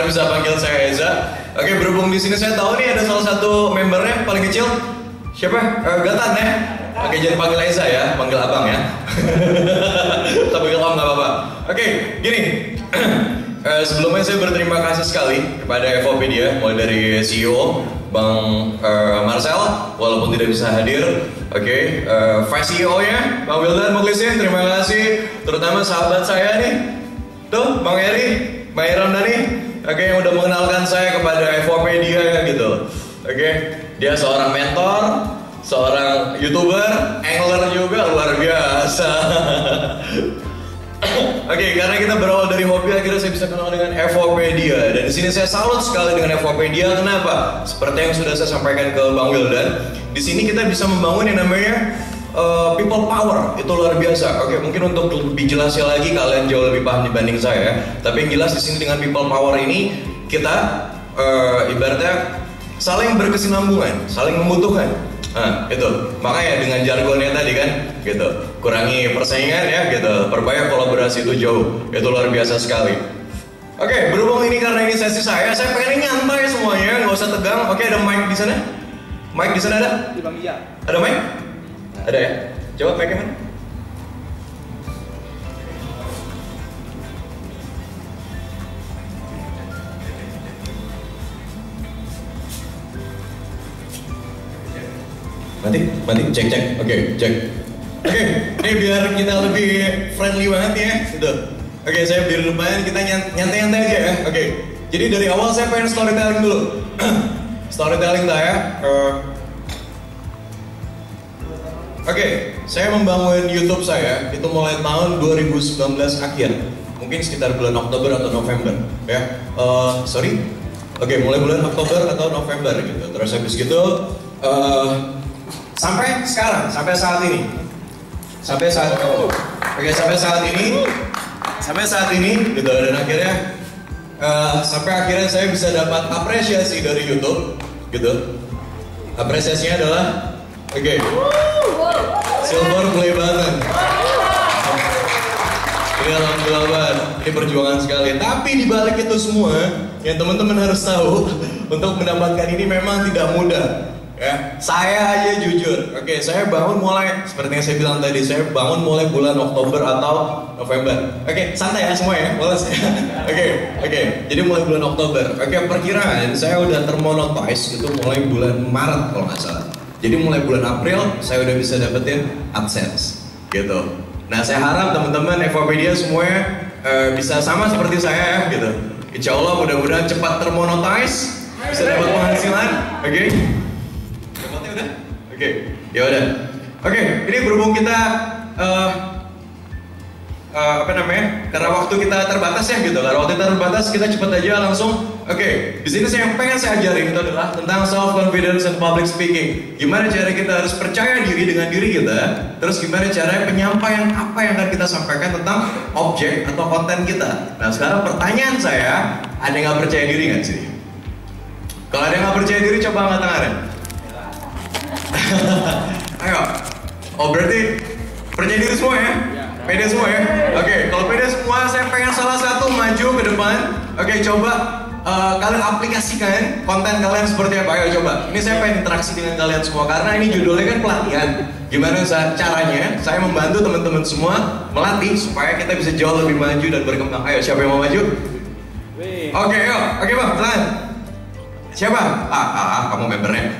Kalian bisa panggil saya Eza. Oke, berhubung di sini saya tahu nih ada salah satu membernya paling kecil. Siapa? Gatan ya? Oke, jangan panggil Eza ya, panggil abang ya. Tapi panggil om nggak apa-apa. Oke, gini. Sebelumnya saya berterima kasih sekali kepada Evopedia, mulai dari CEO Bang Marcel, walaupun tidak bisa hadir. Oke, Vice CEO-nya Bang Wildan Mukhlisin, terima kasih. Terutama sahabat saya nih, tuh Bang Eri, Bang Ramdhani. Oke, yang udah mengenalkan saya kepada Evopedia gitu. Oke, dia seorang mentor, seorang YouTuber, angler juga, luar biasa. Oke, karena kita berawal dari hobi, akhirnya saya bisa kenal dengan Evopedia. Dan di sini saya salut sekali dengan Evopedia. Kenapa? Seperti yang sudah saya sampaikan ke Bang Wildan, di sini kita bisa membangun yang namanya people power. Itu luar biasa. Oke, mungkin untuk lebih jelasnya lagi kalian jauh lebih paham dibanding saya. Tapi yang jelas di sini dengan people power ini kita ibaratnya saling berkesinambungan, saling membutuhkan. Nah, itu makanya dengan jargonnya tadi kan, gitu. Kurangi persaingan ya, gitu. Perbanyak kolaborasi itu jauh. Itu luar biasa sekali. Oke, berhubung ini karena ini sesi saya pengen nyantai semuanya, nggak usah tegang. Oke, ada mic di sana? Mic di sana ada? Di Bang Iya. Ada mic? Ada ya? Coba mic-nya mana? Mati, cek, oke, cek. Oke, ini biar kita lebih friendly banget ya, gitu. Oke, saya biar lumayan kita nyantai-nyantai aja ya. Oke, jadi dari awal saya pengen storytelling dulu. Storytelling saya. Oke, saya membangun YouTube saya itu mulai tahun 2019 akhir, mungkin sekitar bulan Oktober atau November, ya. Oke, mulai bulan Oktober atau November gitu. Terus habis gitu. Sampai sekarang, sampai saat ini, sampai saat ini, gitu. Dan akhirnya, sampai akhirnya saya bisa dapat apresiasi dari YouTube, gitu. Apresiasinya adalah, oke, silver play button. Ini alhamdulillah banget, ini perjuangan sekali. Tapi dibalik itu semua, yang teman-teman harus tahu, untuk mendapatkan ini memang tidak mudah. Ya, saya aja jujur, oke, saya bangun mulai seperti yang saya bilang tadi, saya bangun mulai bulan Oktober atau November. Oke, santai ya semua ya, boleh. Oke, jadi mulai bulan Oktober. Oke, perkiraan saya udah termonetize itu mulai bulan Maret kalau nggak salah. Jadi mulai bulan April saya udah bisa dapetin AdSense, gitu. Nah, saya harap teman-teman Evopedia semuanya bisa sama seperti saya ya, gitu. Insya Allah mudah-mudahan cepat termonetize, bisa dapat penghasilan, oke? Oke, ya udah. Oke, ini berhubung kita karena waktu kita terbatas ya gitu. Karena waktu kita terbatas, kita cepat aja langsung. Oke, di sini yang pengen saya ajarin itu adalah tentang self confidence and public speaking. Gimana cara kita harus percaya diri dengan diri kita. Terus gimana cara penyampaian apa yang akan kita sampaikan tentang objek atau konten kita. Nah, sekarang pertanyaan saya, ada yang nggak percaya diri nggak sih? Kalau ada yang nggak percaya diri, coba angkat tangannya. Ayo. Oh, berarti percaya diri semua ya? Pede semua ya? Oke, kalau pede semua, saya pengen salah satu maju ke depan. Oke, coba kalian aplikasikan konten kalian seperti apa? Ayo coba. Ini saya pengen interaksi dengan kalian semua karena ini judulnya kan pelatihan. Gimana caranya? Saya membantu teman-teman semua melatih supaya kita bisa jauh lebih maju dan berkembang. Ayo, siapa yang mau maju? Oke, yuk. Oke, Bang, silakan. Siapa? Kamu membernya.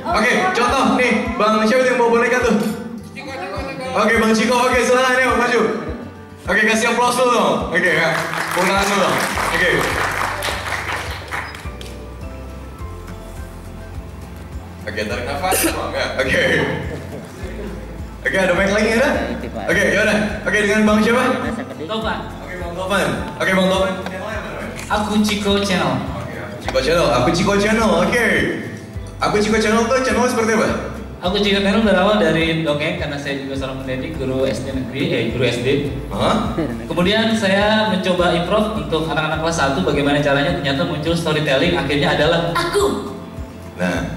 Oke, contoh nih, Bang siapa yang mau boneka tuh? Oke, Bang Ciko, oke, silakan ya, maju. Oke, kasih aplaus dulu dong. Oke, ya, tangan dulu dong. Oke. Oke, tarik nafas, oke. Oke, ada mic lagi ada? Oke, yaudah. Oke, dengan Bang siapa? Tovan. Oke, Bang Tovan. Oke, Bang Tovan. Aku Ciko Channel. Ciko Channel, oke. Aku Ciko Channel tuh channel seperti apa? Aku Ciko Channel berawal dari dongeng karena saya juga seorang pendidik, guru SD negeri, guru SD. Kemudian saya mencoba improv untuk anak-anak kelas 1 bagaimana caranya, ternyata muncul storytelling, akhirnya adalah aku. Nah.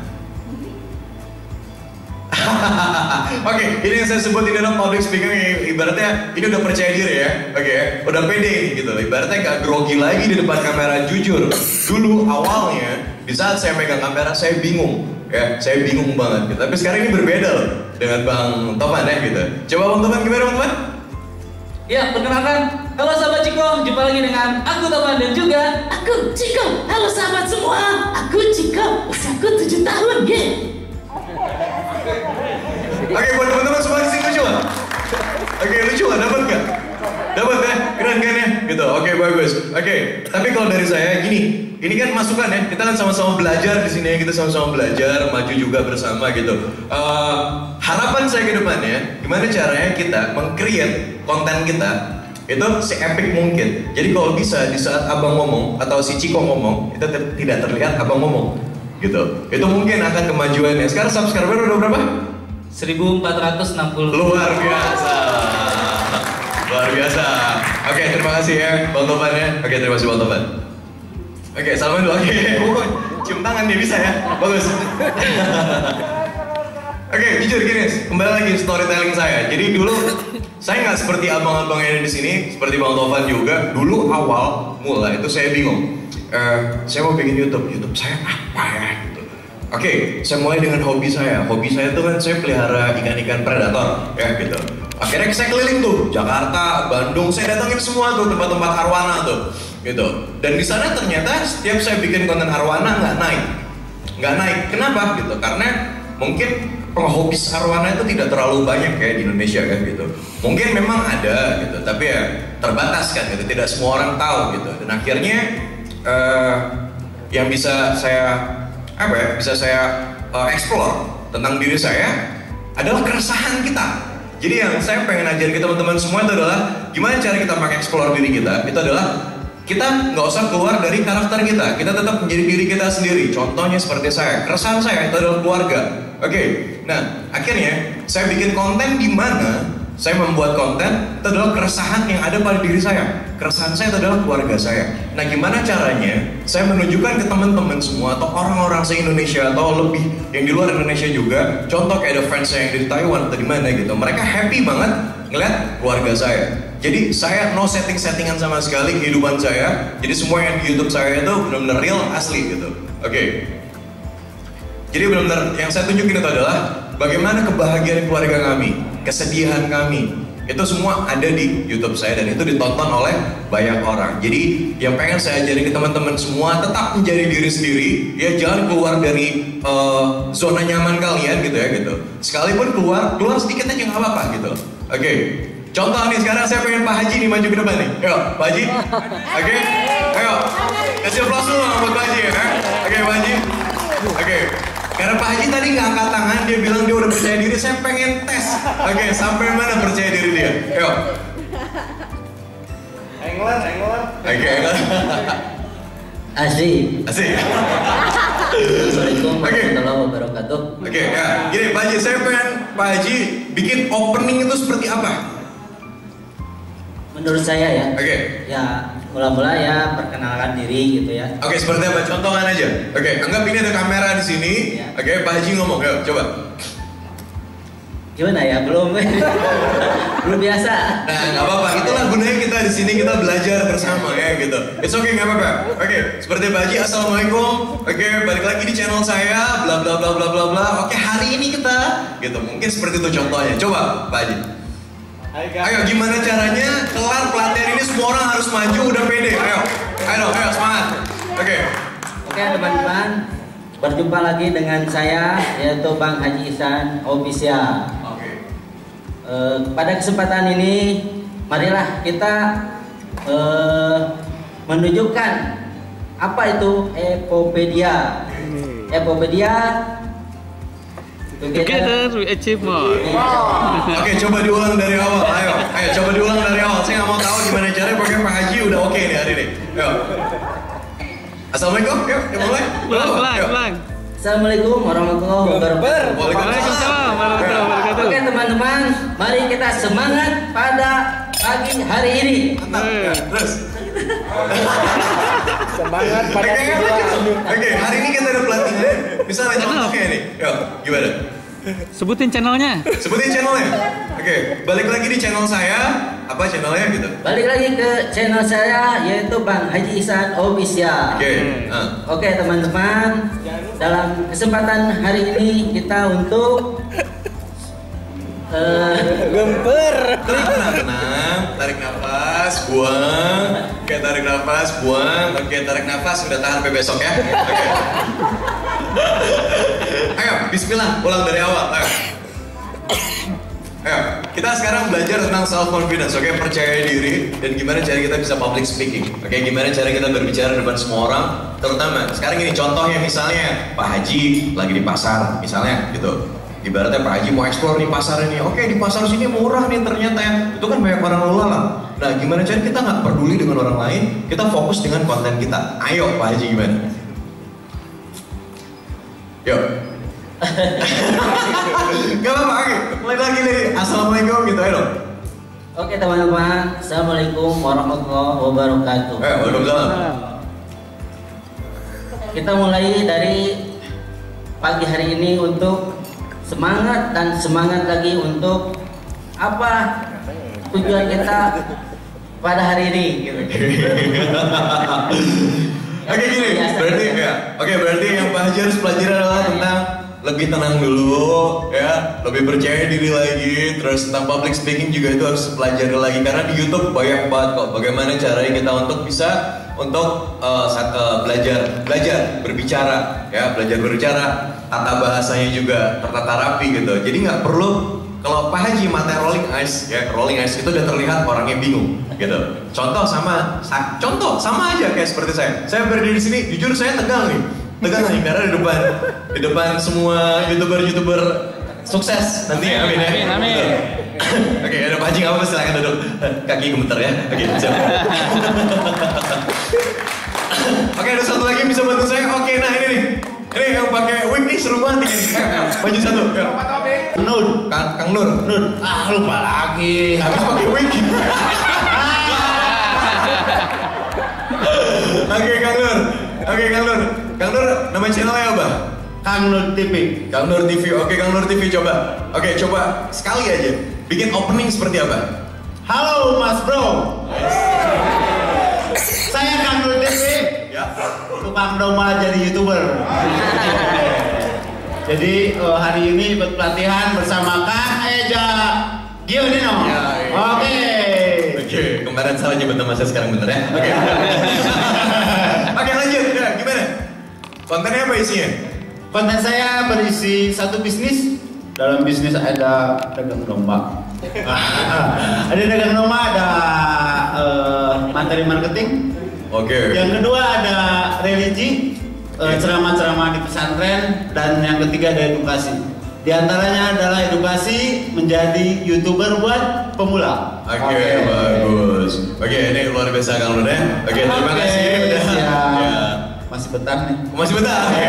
Oke, ini yang saya sebut ini adalah public speaking. Ibaratnya ini udah percaya diri ya. Oke, udah pede gitu. Ibaratnya gak grogi lagi di depan kamera. Jujur, dulu awalnya di saat saya megang kamera saya bingung. Ya, saya bingung banget gitu. Tapi sekarang ini berbeda loh dengan Bang Topan ya gitu. Coba Bang Topan gimana Bang Topan? Ya, perkenalkan, halo sahabat Ciko, jumpa lagi dengan aku Topan dan juga aku Ciko. Halo sahabat semua, aku Ciko, usiaku 7 tahun, ye. Oke, buat teman-teman semua di sini lucu gak? Oke, lucu gak? Dapat gak? Dapat ya? Keren kan ya? Gitu, oke bagus. Oke, tapi kalau dari saya gini, ini kan masukan ya, kita kan sama-sama belajar di sini, kita sama-sama belajar, maju juga bersama gitu. Harapan saya ke depannya, gimana caranya kita meng-create konten kita itu se-epic mungkin. Jadi kalau bisa di saat abang ngomong atau si Ciko ngomong, itu tidak terlihat abang ngomong, gitu. Itu mungkin akan kemajuannya. Sekarang subscriber udah berapa? 1460. Luar biasa. Luar biasa. Oke, terima kasih ya Bang Topan ya. Oke, terima kasih Bang Topan. Oke, salaman dulu. Oke, cium tangan dia bisa ya. Bagus. Oke, jujur gini, kembali lagi storytelling saya. Jadi dulu saya nggak seperti abang-abang yang ada di sini, seperti Bang Topan juga. Dulu awal mulai itu saya bingung. Saya mau bikin YouTube saya apa ya? Gitu. Oke, saya mulai dengan hobi saya. Hobi saya itu kan saya pelihara ikan-ikan predator, ya gitu. Akhirnya saya keliling tuh, Jakarta, Bandung, saya datangin semua tuh tempat-tempat arwana tuh, gitu. Dan di sana ternyata setiap saya bikin konten arwana nggak naik. Kenapa? Gitu. Karena mungkin penghobis arwana itu tidak terlalu banyak ya di Indonesia kan gitu. Mungkin memang ada gitu, tapi ya terbatas kan gitu. Tidak semua orang tahu gitu. Dan akhirnya yang bisa saya explore tentang diri saya adalah keresahan kita. Jadi yang saya pengen ajarin ke teman-teman semua itu adalah gimana cara kita explore diri kita. Itu adalah kita nggak usah keluar dari karakter kita. Kita tetap menjadi diri kita sendiri. Contohnya seperti saya, keresahan saya itu adalah keluarga. Oke, nah akhirnya saya bikin konten di mana saya membuat konten itu adalah keresahan yang ada pada diri saya. Keresahan saya itu adalah keluarga saya. Nah, gimana caranya saya menunjukkan ke teman-teman semua atau orang-orang se-Indonesia atau lebih yang di luar Indonesia juga. Contoh kayak ada friends saya yang di Taiwan atau di mana gitu. Mereka happy banget ngeliat keluarga saya. Jadi saya no setting-settingan sama sekali kehidupan saya. Jadi semua yang di YouTube saya itu benar-benar real, asli gitu. Oke. Jadi benar-benar yang saya tunjukin itu adalah bagaimana kebahagiaan keluarga kami, kesedihan kami, itu semua ada di YouTube saya dan itu ditonton oleh banyak orang. Jadi yang pengen saya ajarin ke teman-teman semua, tetap menjadi diri sendiri, ya jangan keluar dari zona nyaman kalian gitu ya gitu. Sekalipun keluar sedikit aja nggak apa-apa gitu. Oke. Contoh nih sekarang saya pengen Pak Haji nih maju ke depan nih. Ayo Pak Haji. Oke. Ayo. Kasih aplaus dulu buat Pak Haji ya. Oke Pak Haji. Oke. Karena Pak Haji tadi nggak angkat tangan, dia bilang dia udah percaya diri, saya pengen tes. Oke, sampai mana percaya diri dia? Ayo. Engler. Oke, Engler. Asik. Assalamualaikum warahmatullahi wabarakatuh. Oke, ya. Gini Pak Haji, saya pengen Pak Haji bikin opening itu seperti apa? Menurut saya ya. Oke. Ya, mula-mula ya perkenalkan diri gitu ya. Oke, seperti apa? Contohan aja. Oke, anggap ini ada kamera di sini. Ya. Oke, Pak Haji ngomong, ayo coba. Gimana ya? Belum biasa. Nah, nggak apa-apa. Itulah gunanya kita di sini, kita belajar bersama ya gitu. It's okay, nggak apa-apa. Oke, seperti Pak Haji, assalamualaikum. Oke, balik lagi di channel saya. Bla bla bla bla bla bla. Oke, hari ini kita gitu. Mungkin seperti itu contohnya. Coba, Pak Haji. Ayo, gimana caranya kelar pelatihan ini semua orang harus maju udah pede. Ayo semangat. Oke, teman-teman, berjumpa lagi dengan saya yaitu Bang Haji Ihsan Official. Pada kesempatan ini, marilah kita menunjukkan apa itu Epopedia. Together we achieve more. Oke, coba diulang dari awal. Ayo, coba diulang dari awal. Saya nggak mau tahu gimana caranya. Pokoknya Pak Haji udah oke nih hari ini. Ayo. Assalamualaikum. Yuk, mulai. Pelan. Assalamualaikum warahmatullahi wabarakatuh. Waalaikumsalam warahmatullahi wabarakatuh. Oke teman-teman, mari kita semangat pada pagi hari ini. Mantap. Ya, terus. Semangat pada Oke, hari ini kita ada pelatihan. Bisa lanjut oke nih. Yuk, gimana? Sebutin channelnya. Sebutin channelnya. Oke, balik lagi di channel saya. Apa channelnya gitu? Balik lagi ke channel saya yaitu Bang Haji Ihsan Official. Oke. Oke teman-teman, dalam kesempatan hari ini kita untuk Gemper. Tenang, tarik nafas, buang. Oke, tarik nafas, buang. Oke, tarik nafas, udah tahan sampai besok ya. Oke. Ayo, bismillah, ulang dari awal. Ayo, kita sekarang belajar tentang self confidence, oke, percaya diri dan gimana cara kita bisa public speaking. Oke, gimana cara kita berbicara depan semua orang, terutama sekarang ini contohnya misalnya Pak Haji lagi di pasar, misalnya gitu. Ibaratnya Pak Haji mau explore di pasar ini, oke di pasar sini murah nih ternyata ya, itu kan banyak orang lalu lalang. Nah gimana cara kita nggak peduli dengan orang lain, kita fokus dengan konten kita. Ayo Pak Haji gimana? Yuk. Gak apa-apa, oke. Mulai lagi nih, assalamualaikum gitu, ayo dong. Oke teman-teman, assalamualaikum warahmatullahi wabarakatuh. Waalaikumsalam. Kita mulai dari pagi hari ini untuk semangat dan semangat lagi untuk apa tujuan kita pada hari ini gitu. Oke gini, berarti ya. Oke, berarti yang Pak Haji harus pelajari adalah tentang lebih tenang dulu ya, lebih percaya diri lagi, terus tentang public speaking juga itu harus pelajari lagi karena di YouTube banyak banget kok bagaimana caranya kita untuk bisa belajar berbicara ya, belajar berbicara, tata bahasanya juga tertata rapi gitu. Jadi nggak perlu kalau Pak Haji mata rolling eyes ya, rolling eyes itu udah terlihat orangnya bingung gitu. Contoh sama aja kayak seperti saya. Saya berdiri di sini, jujur saya tegang nih karena di depan semua youtuber sukses nanti ya, amin ya. Amin. Oke, ada Pak Haji nggak apa-apa, silakan duduk. Kaki gemeter ya. Oke, siap. Oke, ada satu lagi yang bisa bantu saya. Oke, nah ini nih. Ini yang pakai wig nih seru banget nih. Maju satu. Nur, Kang Nur. Lupa lagi. Habis pakai wig. Oke, Kang Nur. Kang Nur, nama channelnya apa? Kang Nur TV. Kang Nur TV. Oke, Kang Nur TV coba. Oke, coba sekali aja. Bikin opening seperti apa? Halo Mas Bro. Saya Kang Nur TV. Ya. Tukang domba jadi YouTuber. Jadi hari ini ikut pelatihan bersama Kang Eja Gionino. Ya, iya. Oke, kemarin salah nyebut nama saya, sekarang bener ya. Oke. Oke, lanjut. Ya, gimana? Kontennya apa isinya? Konten saya berisi satu bisnis. Dalam bisnis ada dagang domba. Ada dagang domba, ada materi marketing. Oke. Yang kedua ada religi, ceramah-ceramah di pesantren, dan yang ketiga ada edukasi. Di antaranya adalah edukasi menjadi YouTuber buat pemula. Oke, bagus. Oke, ini luar biasa Kang Nur ya. Oke, terima kasih. Siap. Ya. Masih betah nih. Masih bentar. Oke.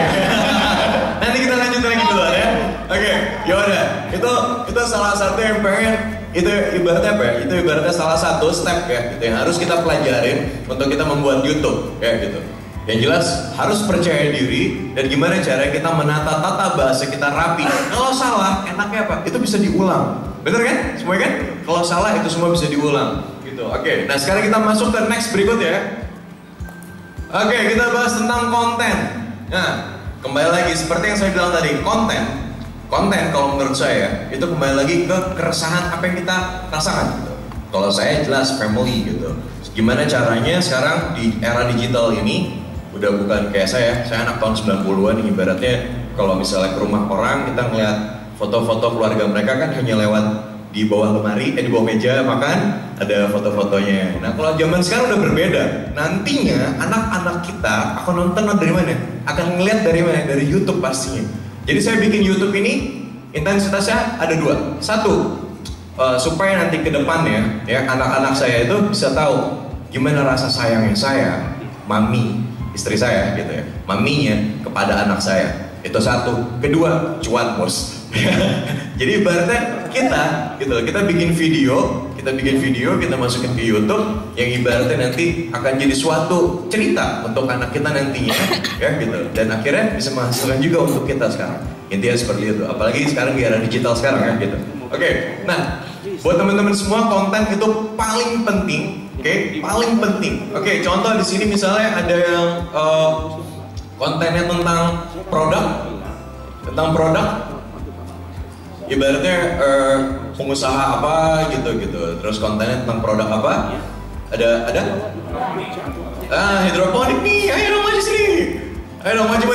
Nanti kita lanjut lagi dulu ya. Oke, yaudah. Itu salah satu yang pengen, itu ibaratnya apa ya? Itu ibaratnya salah satu step ya, gitu yang harus kita pelajarin untuk kita membuat YouTube ya gitu. Yang jelas harus percaya diri dan gimana cara kita menata tata bahasa kita rapi. Kalau salah, enaknya apa? Itu bisa diulang. Bener kan? Semua kan? Kalau salah itu semua bisa diulang. Gitu. Oke. Nah sekarang kita masuk ke next berikut ya. Oke, kita bahas tentang konten. Nah, kembali lagi seperti yang saya bilang tadi, konten kalau menurut saya itu kembali lagi ke keresahan apa yang kita rasakan. Gitu. Kalau saya jelas family gitu. Gimana caranya sekarang di era digital ini udah bukan kayak saya anak tahun 90-an ibaratnya kalau misalnya ke rumah orang kita ngeliat foto-foto keluarga mereka kan hanya lewat di bawah lemari, di bawah meja makan ada foto-fotonya. Nah kalau zaman sekarang udah berbeda. Nantinya anak-anak kita akan nonton dari mana? Akan ngeliat dari mana? Dari YouTube pastinya. Jadi saya bikin YouTube ini intensitasnya ada dua. Satu, supaya nanti ke depannya ya anak-anak saya itu bisa tahu gimana rasa sayangnya saya, mami, istri saya gitu ya, maminya kepada anak saya. Itu satu. Kedua, cuan bos. Jadi ibaratnya kita bikin video, kita bikin video, kita masukin ke YouTube yang ibaratnya nanti akan jadi suatu cerita untuk anak kita nantinya, ya gitu. Dan akhirnya bisa menghasilkan juga untuk kita sekarang. Intinya seperti itu. Apalagi sekarang di era digital sekarang ya gitu. Oke, nah buat teman-teman semua konten itu paling penting, oke, paling penting. Oke, contoh di sini misalnya ada yang kontennya tentang produk, ibaratnya pengusaha apa gitu. Terus kontennya tentang produk apa? Ada? Hidroponik nih, ayo dong maju sini. Ayo dong maju.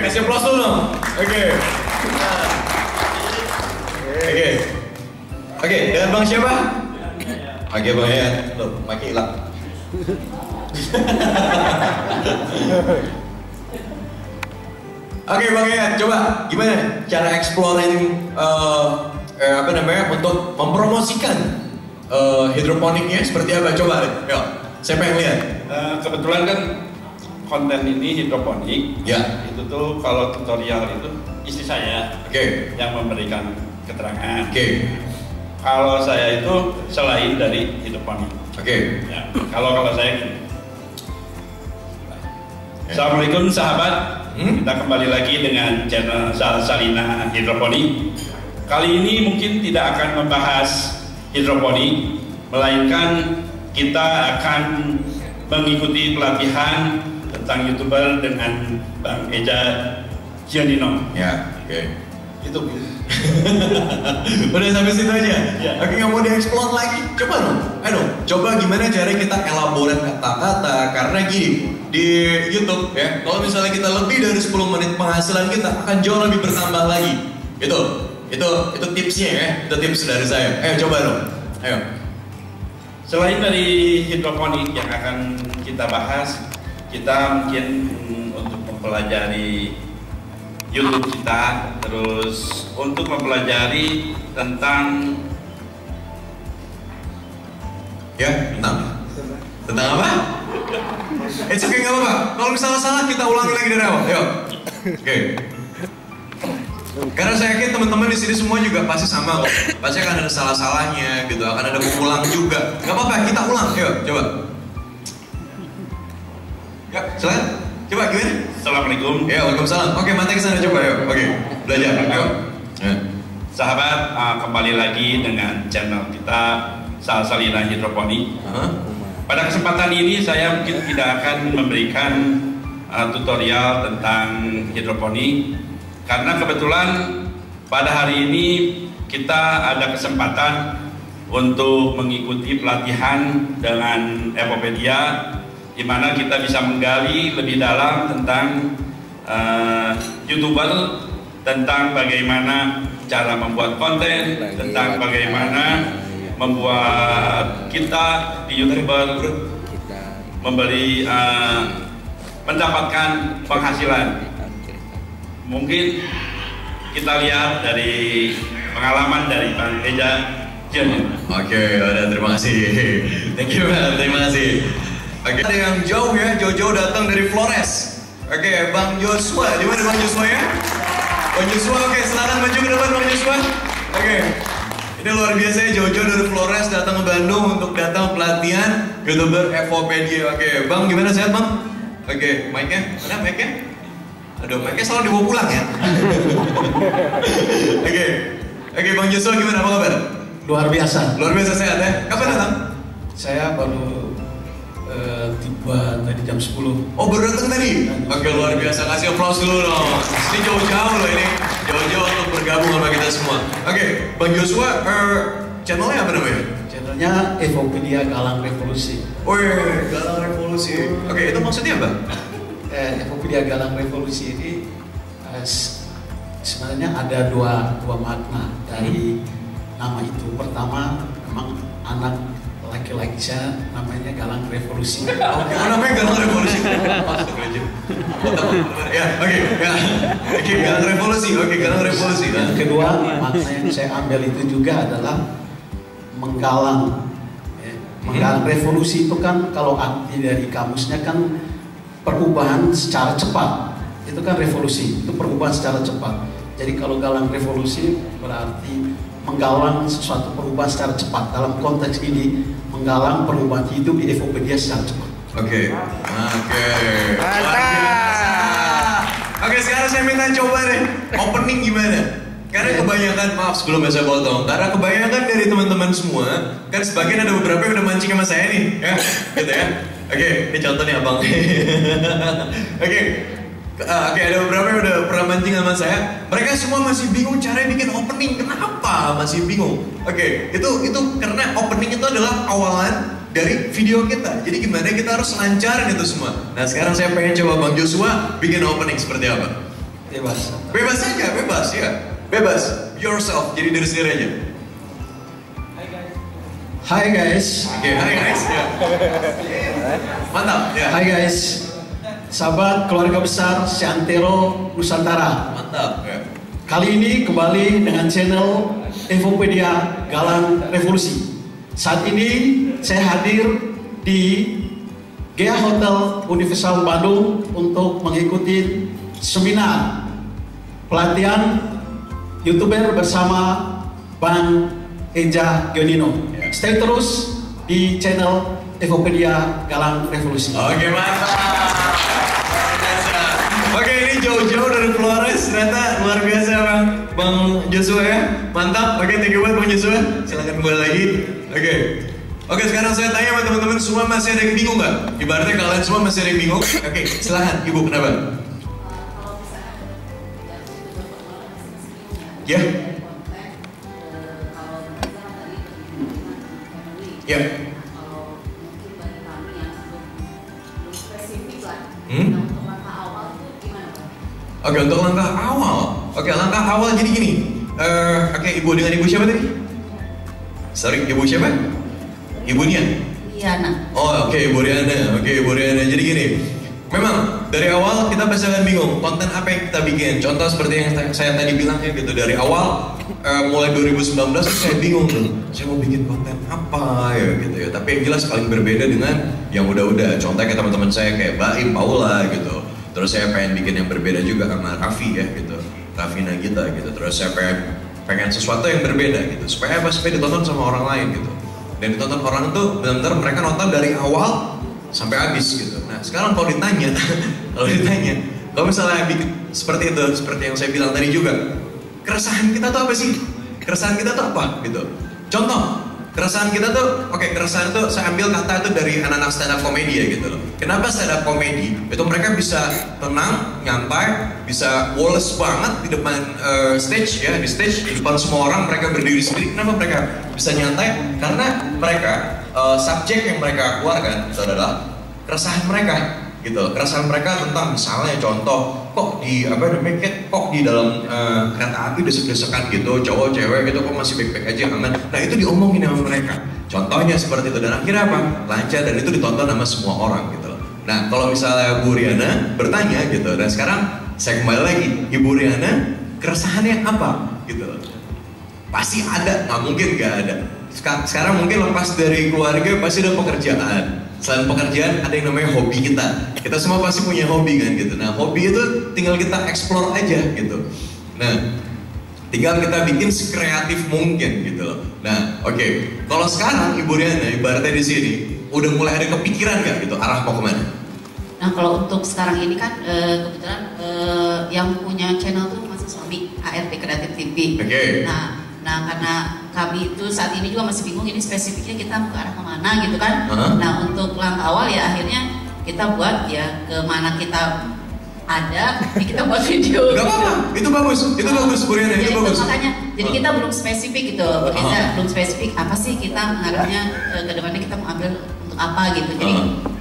Kasih aplaus dulu dong. Oke, dengan Bang siapa? Oke, Bang ya. Loh, mic hilang. Oke, Bang ya, coba gimana cara exploring untuk mempromosikan hidroponiknya seperti apa? Coba deh, yuk. Saya pengen lihat. Kebetulan kan konten ini hidroponik. Ya. Itu tuh kalau tutorial itu istri saya yang memberikan keterangan. Kalau saya itu selain dari hidroponik. Ya, kalau saya gini. Assalamualaikum sahabat. Kita kembali lagi dengan channel Salina Hidroponik. Kali ini mungkin tidak akan membahas hidroponik, melainkan kita akan mengikuti pelatihan tentang YouTuber dengan Bang Eja Giannino. Ya, itu. Udah sampai situ aja. Ya. Oke, nggak mau dieksplor lagi? Coba dong. Ayo, coba gimana cara kita elaborate kata-kata? Karena gini, di YouTube ya, kalau misalnya kita lebih dari 10 menit penghasilan kita akan jauh lebih bertambah lagi. Itu tipsnya ya. Itu tips dari saya. Ayo coba dong. Ayo. Selain dari hidroponik yang akan kita bahas, kita mungkin untuk mempelajari YouTube kita, terus untuk mempelajari tentang tentang apa? It's okay, nggak apa-apa. Kalau misalnya salah kita ulangi lagi dari awal. Yuk. Oke. Karena saya yakin teman-teman di sini semua juga pasti sama kok. Pasti akan ada salah-salahnya gitu, akan ada mengulang juga. Nggak apa-apa, kita ulang. Yuk, coba. Ya, silakan. Coba gimana? Assalamualaikum. Ya, waalaikumsalam. Oke, mata ke sana coba yuk. Oke, belajar. Ayo. Sahabat, kembali lagi dengan channel kita Salina Hidroponik. Pada kesempatan ini saya mungkin tidak akan memberikan tutorial tentang hidroponik karena kebetulan pada hari ini kita ada kesempatan untuk mengikuti pelatihan dengan Evopedia, di mana kita bisa menggali lebih dalam tentang YouTuber, tentang bagaimana cara membuat konten, tentang bagaimana membuat kita di YouTuber mendapatkan penghasilan. Mungkin kita lihat dari pengalaman dari Bang Eja Giannino. Oke, terima kasih. Thank you, man. Terima kasih. Oke, ada yang jauh ya, jauh-jauh datang dari Flores. Oke, Bang Joshua, di mana Bang Joshua ya? Bang Joshua, oke, silakan maju ke depan Bang Joshua. Oke, ini luar biasa ya, jauh-jauh dari Flores datang ke Bandung untuk datang pelatihan YouTuber Evopedia. Oke, Bang, gimana sehat Bang? Oke, mic-nya, mana mic-nya? Aduh, mic-nya selalu dibawa pulang ya. Oke, Bang Joshua gimana, apa kabar? Luar biasa Sehat ya? Kapan datang? Saya baru tiba tadi jam 10. Oh, baru datang tadi? Oke, luar biasa. Kasih aplaus dulu dong. Ini jauh-jauh loh ini. Jauh-jauh untuk bergabung sama kita semua. Oke, Bang Joshua, channelnya apa namanya? Channelnya Evopedia Galang Revolusi. Wih, Galang Revolusi. Oke, itu maksudnya apa? Evopedia Galang Revolusi ini sebenarnya ada dua makna dari nama itu. Pertama, memang anak laki-laki saya namanya Galang Revolusi. Oh, namanya Galang Revolusi. Oke, Galang Revolusi. Oke, Galang Revolusi. Yang kedua, makna yang saya ambil itu juga adalah menggalang. Menggalang revolusi itu kan kalau arti dari kamusnya kan perubahan secara cepat. Itu kan revolusi, itu perubahan secara cepat. Jadi kalau galang revolusi berarti menggalang sesuatu perubahan secara cepat. Dalam konteks ini, menggalang perubahan hidup di Evopedia secara cepat. Oke. Oke, sekarang saya minta coba deh, opening gimana? Karena kebanyakan, maaf sebelumnya saya potong, karena kebanyakan dari teman-teman semua, kan sebagian ada beberapa yang udah mancing sama saya nih, ya, gitu ya. Oke, ini contohnya abang. Oke, ada beberapa yang udah pernah mancing sama saya. Mereka semua masih bingung cara bikin opening. Kenapa masih bingung? Oke, itu karena opening itu adalah awalan dari video kita. Jadi gimana kita harus lancarin itu semua. Nah sekarang saya pengen coba Bang Joshua bikin opening seperti apa? Bebas. Bebas aja, bebas ya. Bebas, yourself, jadi diri sendiri aja. Hai guys. Oke, hai guys. Ya. Mantap. Ya. Hai guys. Sahabat keluarga besar Seantero Nusantara. Mantap. Ya. Kali ini kembali dengan channel Evopedia Galang Revolusi. Saat ini saya hadir di GA Hotel Universal Bandung untuk mengikuti seminar pelatihan YouTuber bersama Bang Eja Gionino. Stay terus di channel Evopedia Galang Revolusi. Oke, mantap. Oke, ini jauh-jauh dari Flores, ternyata luar biasa Bang Joshua ya. Mantap. Oke, thank you buat Bang Joshua. Silahkan kembali lagi. Oke, sekarang saya tanya sama teman-teman semua, masih ada yang bingung nggak? Ibaratnya kalian semua masih ada yang bingung. Oke, silahkan Ibu, kenapa? Ya. Ya. Oke, untuk langkah awal. Oke, langkah awal jadi gini. Oke, Ibu dengan Ibu siapa tadi? Sorry, Ibu siapa? Ibu Nia? Riana. Oh, oke, Ibu Riana. Oke, Ibu Riana. Jadi gini. Memang dari awal kita pasti akan bingung konten apa yang kita bikin. Contoh seperti yang saya tadi bilang ya gitu, dari awal mulai 2019 saya bingung tuh, saya mau bikin konten apa ya gitu ya. Tapi yang jelas paling berbeda dengan yang udah-udah. Contohnya kayak teman-teman saya kayak Baim, Paula gitu. Terus saya pengen bikin yang berbeda juga sama Raffi ya gitu, Raffi Nagita gitu. Terus saya pengen sesuatu yang berbeda gitu. Supaya apa? Supaya ditonton sama orang lain gitu. Dan ditonton orang tuh benar-benar mereka nonton dari awal sampai habis gitu. Nah sekarang kalau ditanya, kalau misalnya bikin seperti itu, seperti yang saya bilang tadi juga, keresahan kita tuh apa sih? Keresahan kita tuh apa gitu? Contoh, keresahan kita tuh, keresahan tuh saya ambil kata itu dari anak-anak stand up komedi ya gitu loh. Kenapa stand up komedi? Itu mereka bisa tenang, nyantai, bisa woles banget di depan stage ya, di depan semua orang mereka berdiri sendiri. Kenapa mereka bisa nyantai? Karena mereka subjek yang mereka keluarkan itu adalah keresahan mereka gitu. Keresahan mereka tentang misalnya contoh, kok di dalam kereta api desek-desekan gitu, cowok cewek gitu kok masih baik-baik aja aman. Nah itu diomongin sama mereka. Contohnya seperti itu, dan akhirnya apa? Lancar, dan itu ditonton sama semua orang gitu. Nah kalau misalnya Bu Riana bertanya gitu, dan sekarang saya kembali lagi, Ibu Riana keresahannya apa gitu? Pasti ada, nggak mungkin nggak ada. Sekarang mungkin lepas dari keluarga pasti ada pekerjaan. Selain pekerjaan ada yang namanya hobi kita. Kita semua pasti punya hobi kan gitu. Nah hobi itu tinggal kita explore aja gitu. Nah tinggal kita bikin sekreatif mungkin gitu loh. Nah oke. Kalau sekarang Ibu Riana ibaratnya di sini udah mulai ada kepikiran nggak gitu arah mau kemana? Nah kalau untuk sekarang ini kan kebetulan yang punya channel tuh masih suami, HRD Kreatif TV. Oke. Nah karena kami itu saat ini juga masih bingung ini spesifiknya kita mau ke arah kemana gitu kan. Nah untuk langkah awal ya akhirnya kita buat ya kemana kita ada, kita buat video. Gak apa-apa, itu bagus Bu Riana, itu bagus. Makanya jadi kita belum spesifik gitu, kita belum spesifik apa sih kita mengarahnya ke depannya kita mau ambil untuk apa gitu. Jadi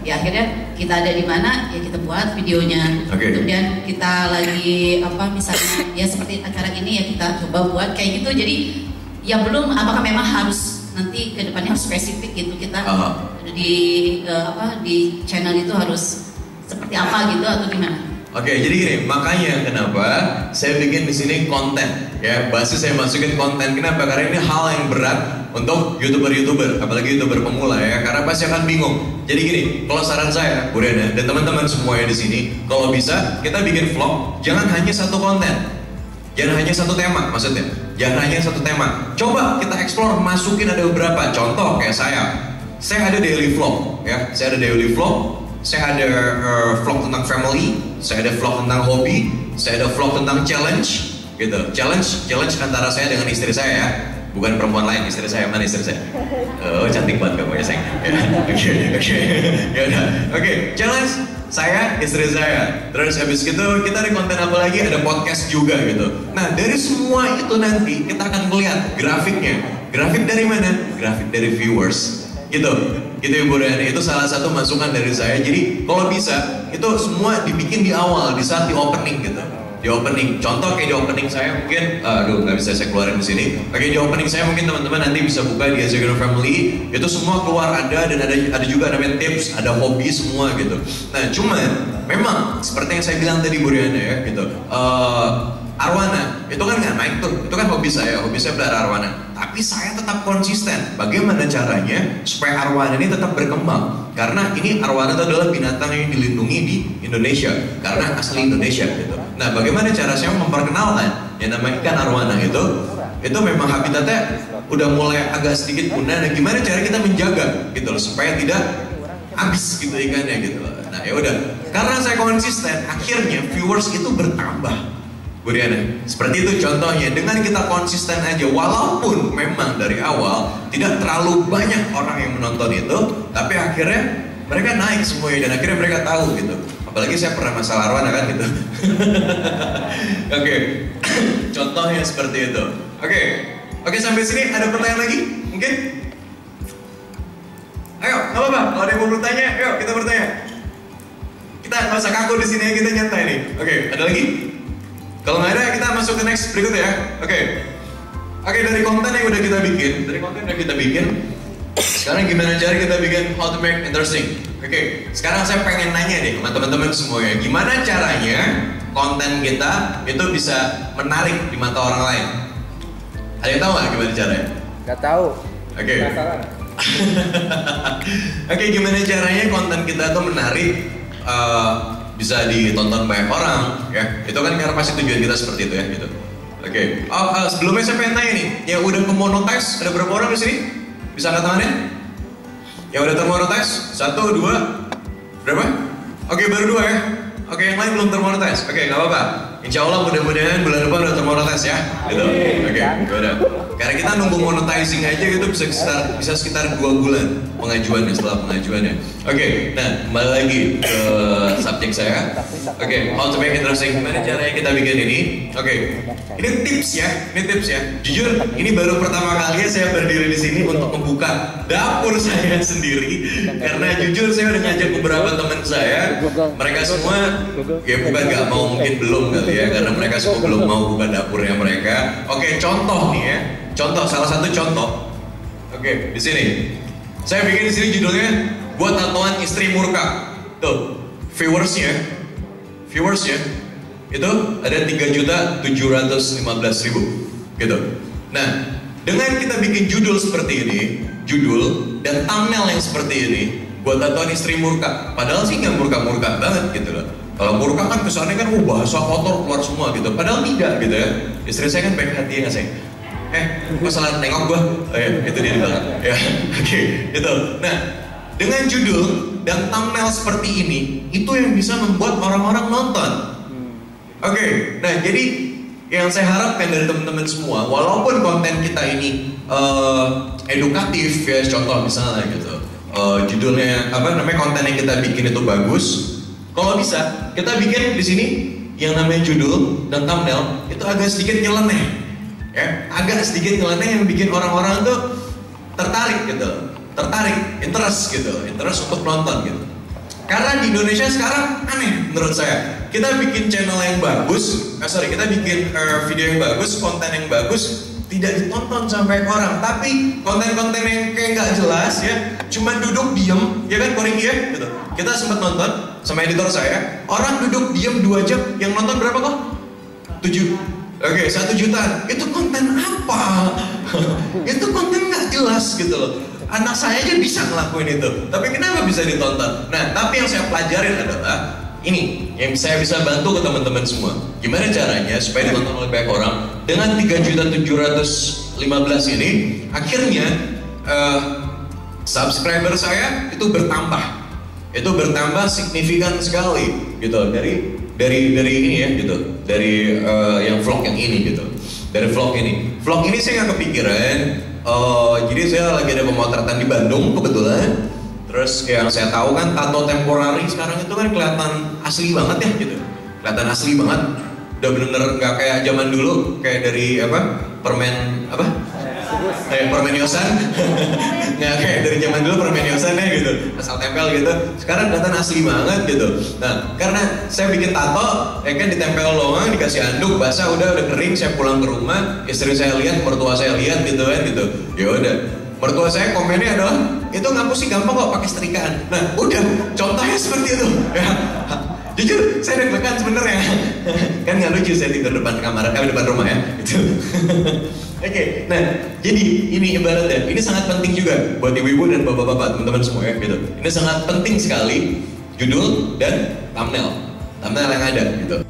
ya akhirnya kita ada di mana ya kita buat videonya. Kemudian kita lagi apa misalnya ya seperti acara ini ya kita coba buat kayak gitu. Jadi ya belum apakah memang harus nanti ke depannya harus spesifik gitu kita di channel itu harus seperti apa gitu atau gimana? Oke, jadi gini, makanya kenapa saya bikin di sini konten ya, basis saya masukin konten. Kenapa? Karena ini hal yang berat untuk youtuber, apalagi youtuber pemula ya, karena pasti akan bingung. Jadi gini, kalau saran saya, Bu Riana dan teman-teman semuanya di sini, kalau bisa kita bikin vlog, jangan hanya satu konten, jangan hanya satu tema maksudnya. Jangan hanya satu tema. Coba kita explore, masukin ada beberapa. Contoh kayak saya ada daily vlog, ya. Saya ada daily vlog. Saya ada vlog tentang family. Saya ada vlog tentang hobi. Saya ada vlog tentang challenge, gitu. Challenge antara saya dengan istri saya, ya. Bukan perempuan lain, istri saya. Mana istri saya? Oh, cantik banget kamu ya, sayang. Oke. Ya udah. Oke, challenge saya, istri saya. Terus habis gitu kita ada konten apa lagi? Ada podcast juga gitu. Nah, dari semua itu nanti kita akan melihat grafiknya. Grafik dari mana? Grafik dari viewers. Gitu Ibu Riani. Itu salah satu masukan dari saya. Jadi kalau bisa itu semua dibikin di awal, di saat di opening gitu. Di opening, contoh kayak di opening saya mungkin, nggak bisa saya keluarin di sini. Oke, di opening saya mungkin teman-teman nanti bisa buka di Executive Family. Itu semua keluar ada, dan ada juga namanya tips, ada hobi semua gitu. Nah, cuman memang seperti yang saya bilang tadi Bu Riana, ya gitu. Arwana itu kan nggak naik tuh, itu kan hobi saya pelihara arwana. Tapi saya tetap konsisten. Bagaimana caranya supaya arwana ini tetap berkembang? Karena ini arwana itu adalah binatang yang dilindungi di Indonesia karena asli Indonesia gitu. Nah, bagaimana cara saya memperkenalkan yang namanya ikan arwana itu memang habitatnya udah mulai agak sedikit punah. Nah, gimana cara kita menjaga gitu loh supaya tidak habis gitu ikannya gitu loh. Nah, ya udah. Karena saya konsisten, akhirnya viewers itu bertambah. Bu Riana, seperti itu contohnya. Dengan kita konsisten aja, walaupun memang dari awal tidak terlalu banyak orang yang menonton itu, tapi akhirnya mereka naik semuanya dan akhirnya mereka tahu gitu. Apalagi saya pernah masalah arwana kan gitu. Oke. Contohnya seperti itu. Oke, sampai sini ada pertanyaan lagi? Mungkin? Ayo, nggak apa-apa. Kalau ada yang mau bertanya, ayo kita bertanya. Kita nggak usah kaku di sini, kita nyantai nih. Oke, ada lagi? Kalau nggak ada, kita masuk ke next berikutnya ya. Oke, dari konten yang udah kita bikin, sekarang gimana cara kita bikin how to make interesting? Oke, sekarang saya pengen nanya deh sama teman-teman semuanya, gimana caranya konten kita itu bisa menarik di mata orang lain? Ada yang tahu nggak gimana caranya? Nggak tahu. Oke. Oke, gimana caranya konten kita tuh menarik? Bisa ditonton banyak orang, ya. Itu kan karena pasti tujuan kita seperti itu ya, gitu. Oke. Sebelumnya saya pengen tanya nih, yang udah ke-monetize ada berapa orang di sini? Bisa angkat tangannya? Yang udah ter-monetize? 1, 2, berapa? Oke, baru 2 ya. Oke, yang lain belum ter-monetize. Oke, nggak apa-apa. Insya Allah mudah-mudahan bulan depan udah ter-monetize ya, gitu. Oke, udah. Karena kita nunggu monetizing aja gitu bisa sekitar 2 bulan pengajuannya, setelah pengajuannya. Oke, nah kembali lagi ke subjek saya. Oke, how to make interesting. Gimana caranya kita bikin ini? Oke, ini tips ya. Jujur, ini baru pertama kali saya berdiri di sini untuk membuka dapur saya sendiri. Karena jujur saya udah ngajak beberapa teman saya, mereka semua ya bukan nggak mau, mungkin belum kali ya, karena mereka semua belum mau buka dapurnya mereka. Oke, contoh nih ya. Salah satu contoh. Oke, di sini. Saya bikin di sini judulnya buat tatoan istri murka. Tuh, viewersnya itu ada 3.715.000 gitu. Nah, dengan kita bikin judul seperti ini, judul dan thumbnail yang seperti ini, buat tatoan istri murka. Padahal sih nggak murka-murka banget gitu loh. Kalau murka kan kesannya kan bahasa kotor keluar semua gitu. Padahal tidak gitu ya. Istri saya kan baik hati ya nggak, sayang? Kok salah nengok gua? Oh ya, itu dia di belakang. Ya, oke, itu. Nah, dengan judul dan thumbnail seperti ini, itu yang bisa membuat orang-orang nonton. Oke, nah jadi yang saya harapkan dari teman-teman semua, walaupun konten kita ini edukatif ya, contoh misalnya gitu, judulnya apa namanya, konten yang kita bikin itu bagus. Kalau bisa, kita bikin di sini yang namanya judul dan thumbnail itu agak sedikit nyeleneh. Ya, agak sedikit nyeleneh yang bikin orang-orang tuh tertarik, interest untuk nonton gitu. Karena di Indonesia sekarang aneh menurut saya. Kita bikin channel yang bagus, kita bikin video yang bagus, konten yang bagus, tidak ditonton sampai orang. Tapi konten-konten yang kayak nggak jelas ya, cuma duduk diem, ya kan Koring ya, gitu. Kita sempat nonton sama editor saya, orang duduk diem 2 jam, yang nonton berapa kok? 7. Oke, 1 jutaan. Itu konten apa? Itu konten nggak jelas gitu loh. Anak saya aja bisa ngelakuin itu, tapi kenapa bisa ditonton? Nah, tapi yang saya pelajarin adalah ini yang saya bisa bantu ke teman-teman semua. Gimana caranya supaya ditonton oleh banyak orang dengan 3.715 ini akhirnya subscriber saya itu bertambah. Itu bertambah signifikan sekali gitu dari ini ya gitu. Dari yang vlog yang ini gitu. Dari vlog ini. Vlog ini saya nggak kepikiran. Jadi saya lagi ada pemotretan di Bandung kebetulan. Terus yang saya tahu kan tato temporari sekarang itu kan kelihatan asli banget ya gitu. Kelihatan asli banget. Udah bener-bener nggak kayak zaman dulu kayak dari permen kayak permen yosan. Nggak kayak dari zaman dulu permen yosan ya gitu. Asal tempel gitu. Sekarang kelihatan asli banget gitu. Nah karena saya bikin tato, kan ditempel doang, dikasih anduk, basah udah kering. Saya pulang ke rumah, istri saya lihat, mertua saya lihat gitu kan gitu. Ya udah. Mertua saya komennya adalah itu ngapus sih gampang kok pakai setrikaan. Nah udah contohnya seperti itu ya. Jujur saya deg-degan sebenarnya. Kan nggak lucu saya tidur depan kamar, depan rumah ya gitu. Oke, nah jadi ini ibaratnya ini sangat penting juga buat ibu-ibu dan bapak-bapak teman-teman semua ya gitu. Ini sangat penting sekali judul dan thumbnail yang ada gitu.